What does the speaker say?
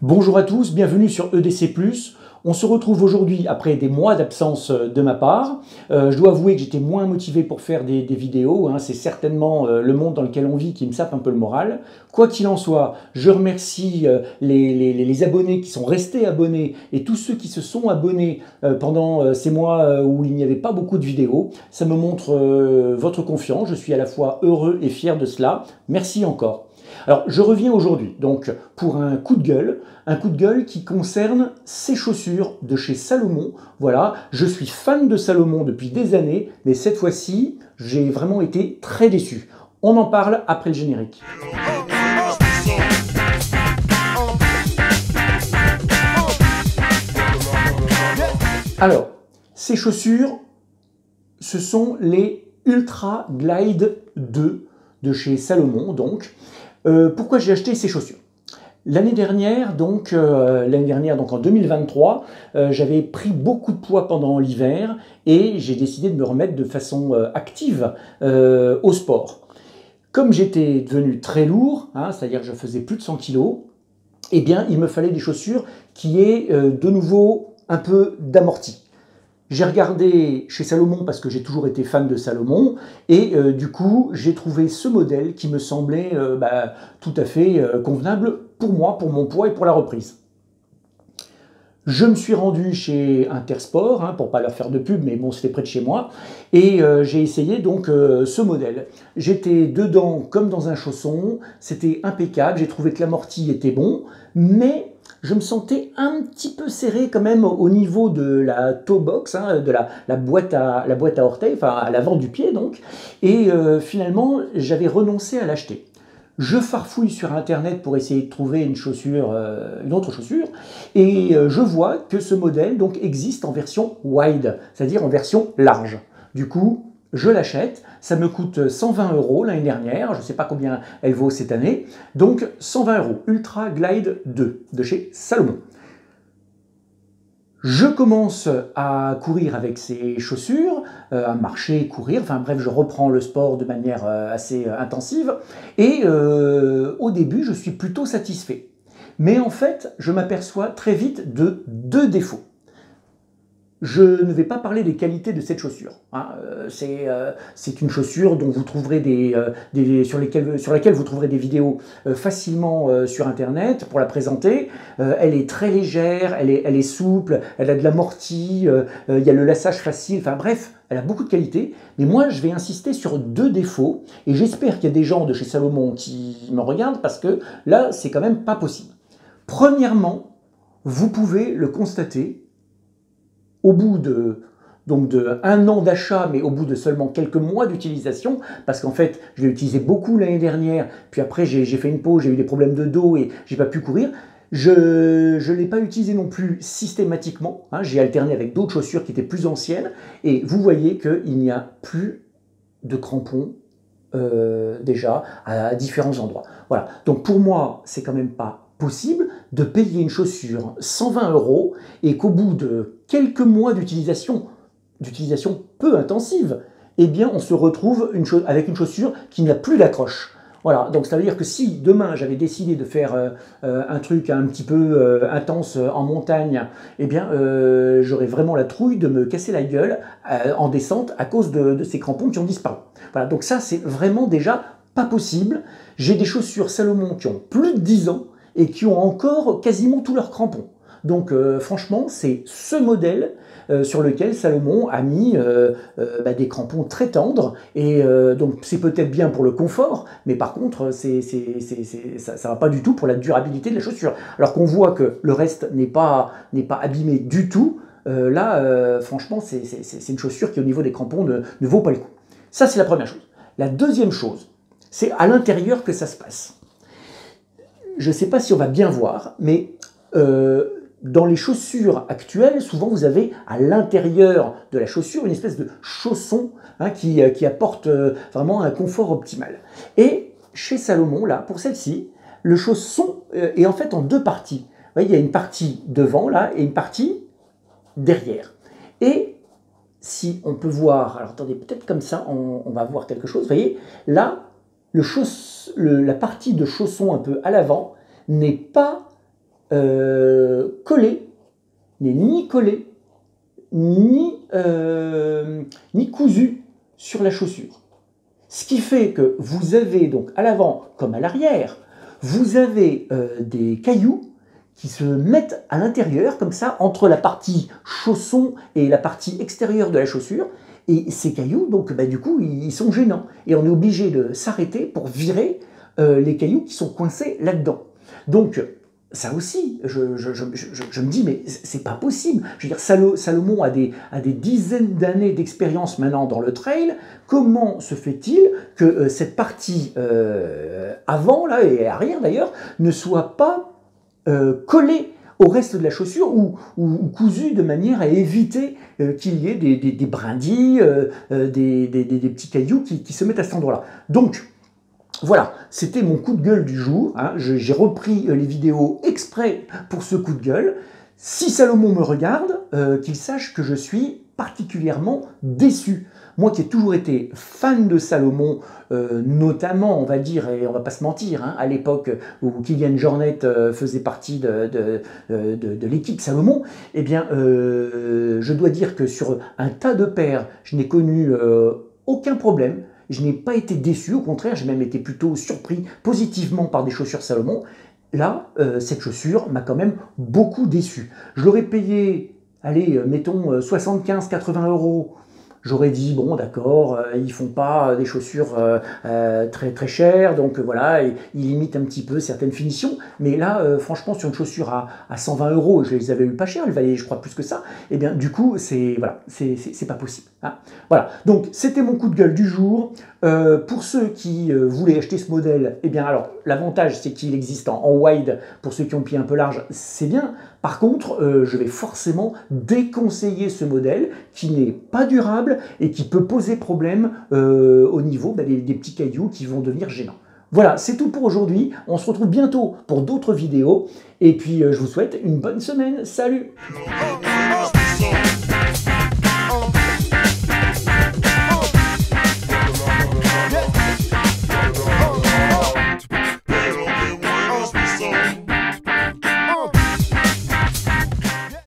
Bonjour à tous, bienvenue sur EDC+. On se retrouve aujourd'hui après des mois d'absence de ma part. Je dois avouer que j'étais moins motivé pour faire des vidéos. C'est certainement le monde dans lequel on vit qui me sape un peu le moral. Quoi qu'il en soit, je remercie les abonnés qui sont restés abonnés et tous ceux qui se sont abonnés pendant ces mois où il n'y avait pas beaucoup de vidéos. Ça me montre votre confiance. Je suis à la fois heureux et fier de cela. Merci encore. Alors, je reviens aujourd'hui donc pour un coup de gueule qui concerne ces chaussures de chez Salomon. Voilà, je suis fan de Salomon depuis des années, mais cette fois-ci, j'ai vraiment été très déçu. On en parle après le générique. Alors, ces chaussures, ce sont les Ultra Glide 2 de chez Salomon, donc. Pourquoi j'ai acheté ces chaussures? L'année dernière, donc en 2023, j'avais pris beaucoup de poids pendant l'hiver et j'ai décidé de me remettre de façon active au sport. Comme j'étais devenu très lourd, c'est-à-dire que je faisais plus de 100 kg, eh bien, il me fallait des chaussures qui aient de nouveau un peu d'amorti. J'ai regardé chez Salomon parce que j'ai toujours été fan de Salomon et du coup j'ai trouvé ce modèle qui me semblait tout à fait convenable pour moi, pour mon poids et pour la reprise. Je me suis rendu chez Intersport, pour ne pas leur faire de pub, mais bon, c'était près de chez moi, et j'ai essayé donc ce modèle. J'étais dedans comme dans un chausson, c'était impeccable, j'ai trouvé que l'amorti était bon, mais je me sentais un petit peu serré quand même au niveau de la toe box, de la boîte à orteils, enfin à l'avant du pied donc, et finalement j'avais renoncé à l'acheter. Je farfouille sur internet pour essayer de trouver une autre chaussure, et je vois que ce modèle donc existe en version wide, c'est-à-dire en version large. Du coup, je l'achète, ça me coûte 120 € l'année dernière, je ne sais pas combien elle vaut cette année, donc 120 €, Ultra Glide 2 de chez Salomon. Je commence à courir avec ces chaussures, à marcher, courir, enfin bref, je reprends le sport de manière assez intensive, et au début, je suis plutôt satisfait. Mais en fait, je m'aperçois très vite de deux défauts. Je ne vais pas parler des qualités de cette chaussure. C'est une chaussure dont vous trouverez sur laquelle vous trouverez des vidéos facilement sur Internet pour la présenter. Elle est très légère, elle est souple, elle a de l'amorti, il y a le laçage facile, enfin bref, elle a beaucoup de qualités. Mais moi, je vais insister sur deux défauts et j'espère qu'il y a des gens de chez Salomon qui me regardent parce que là, c'est quand même pas possible. Premièrement, vous pouvez le constater, au bout de un an d'achat, mais au bout de seulement quelques mois d'utilisation, parce qu'en fait, je l'ai utilisé beaucoup l'année dernière, puis après j'ai fait une pause, j'ai eu des problèmes de dos et j'ai pas pu courir. Je ne l'ai pas utilisé non plus systématiquement, j'ai alterné avec d'autres chaussures qui étaient plus anciennes, et vous voyez qu'il n'y a plus de crampons déjà à différents endroits. Voilà, donc pour moi, c'est quand même pas possible de payer une chaussure 120 € et qu'au bout de quelques mois d'utilisation peu intensive, eh bien on se retrouve avec une chaussure qui n'a plus d'accroche. Voilà, donc ça veut dire que si demain j'avais décidé de faire un truc un petit peu intense en montagne, eh bien j'aurais vraiment la trouille de me casser la gueule en descente à cause de ces crampons qui ont disparu. Voilà, donc ça c'est vraiment déjà pas possible. J'ai des chaussures Salomon qui ont plus de 10 ans et qui ont encore quasiment tous leurs crampons. Donc franchement, c'est ce modèle sur lequel Salomon a mis des crampons très tendres, et donc c'est peut-être bien pour le confort, mais par contre ça ne va pas du tout pour la durabilité de la chaussure. Alors qu'on voit que le reste n'est pas abîmé du tout, franchement c'est une chaussure qui au niveau des crampons ne vaut pas le coup. Ça c'est la première chose. La deuxième chose, c'est à l'intérieur que ça se passe. Je ne sais pas si on va bien voir, mais dans les chaussures actuelles, souvent vous avez à l'intérieur de la chaussure une espèce de chausson qui apporte vraiment un confort optimal. Et chez Salomon, là, pour celle-ci, le chausson est en fait en deux parties. Vous voyez, il y a une partie devant là et une partie derrière. Et si on peut voir, alors attendez, peut-être comme ça, on va voir quelque chose. Vous voyez, là, la partie de chausson un peu à l'avant n'est pas collé, n'est ni collé, ni cousu sur la chaussure. Ce qui fait que vous avez donc à l'avant comme à l'arrière, vous avez des cailloux qui se mettent à l'intérieur, comme ça, entre la partie chausson et la partie extérieure de la chaussure. Et ces cailloux, donc, du coup, ils sont gênants. Et on est obligé de s'arrêter pour virer les cailloux qui sont coincés là-dedans. Donc, ça aussi, je me dis, mais c'est pas possible. Je veux dire, Salomon a des dizaines d'années d'expérience maintenant dans le trail. Comment se fait-il que cette partie avant, là, et arrière d'ailleurs, ne soit pas collée au reste de la chaussure ou cousue de manière à éviter qu'il y ait des brindilles, des petits cailloux qui se mettent à cet endroit-là. Donc, voilà, c'était mon coup de gueule du jour. Hein. J'ai repris les vidéos exprès pour ce coup de gueule. Si Salomon me regarde, qu'il sache que je suis particulièrement déçu. Moi qui ai toujours été fan de Salomon, notamment, on va dire, et on va pas se mentir, hein, à l'époque où Kilian Jornet faisait partie de l'équipe Salomon, eh bien, je dois dire que sur un tas de paires, je n'ai connu aucun problème. Je n'ai pas été déçu, au contraire, j'ai même été plutôt surpris positivement par des chaussures Salomon. Là, cette chaussure m'a quand même beaucoup déçu. Je l'aurais payé, allez, mettons 75-80 euros. J'aurais dit, bon d'accord, ils font pas des chaussures très très chères, donc voilà, ils limitent un petit peu certaines finitions. Mais là, franchement, sur une chaussure à 120 euros, je les avais eu pas cher, elle valait, je crois, plus que ça. Et bien, du coup, c'est pas possible. Hein. Voilà. Donc, c'était mon coup de gueule du jour. Pour ceux qui voulaient acheter ce modèle, eh bien, alors, l'avantage, c'est qu'il existe en wide. Pour ceux qui ont pied un peu large, c'est bien. Par contre, je vais forcément déconseiller ce modèle qui n'est pas durable et qui peut poser problème au niveau des petits cailloux qui vont devenir gênants. Voilà, c'est tout pour aujourd'hui. On se retrouve bientôt pour d'autres vidéos. Et puis, je vous souhaite une bonne semaine. Salut!